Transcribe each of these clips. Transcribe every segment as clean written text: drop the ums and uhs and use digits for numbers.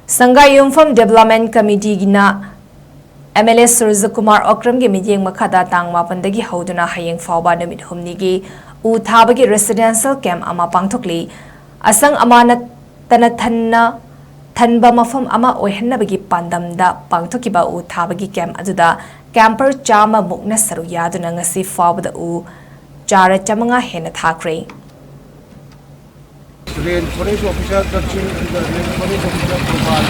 SANGAIYUMPHAM Development Committee gina Mla Surjakumar Okram ge Mityeng Makhada tang mapandagi HOUDUNA HAYENG PHAOBA Numit Humnigi Thabagi residential camp ama Pangthokli asang amana tanathanna thanba mafam ama oihnabagi pandamda pangthokiba Thabagi camp aduda camper chama mukna saru yaduna ngasi phawbada chara chamanga hena thakre Forest officer touching the forest officer profile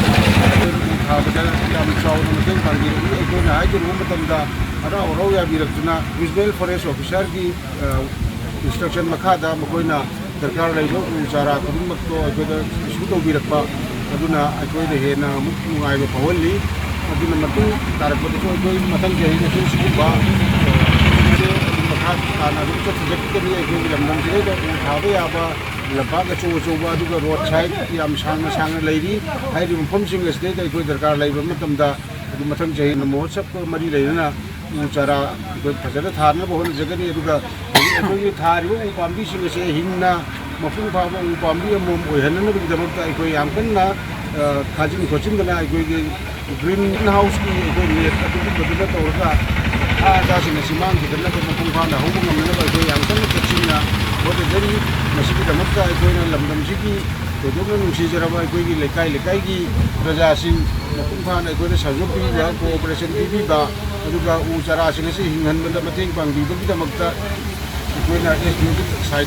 visual forest officer की instruction Makhada Makoina Darkar Laibo Zara Kudumakto Sudo Birapa Aduna Akoida Hena Mukai Pawali Aduna Matu Tarakoto Matan Suba Makhana Hababa Labaga Chuba roadside Yam Sang lady I do pumping a state I could Darkar Laibo Matamda Matan Jay and Mosa Mari Lena Zara President Hana Bohol Zagani Duga Taru Pambition say Hina Mafu Papa Pambi Mum Hana with the Mata Yampana Kajin Kochingana greenhouse that's in the Siman to the level of Pumana Home Yampana what is very Mashiki Mata going on Lamdam Chiki the Dugan Shizaraba Lekai Lekaigi Rajasin Pumana going to Sazuki Cooperation Viva Duga Uzara Sinasi Hingan the Mating Bangi the Makta when I side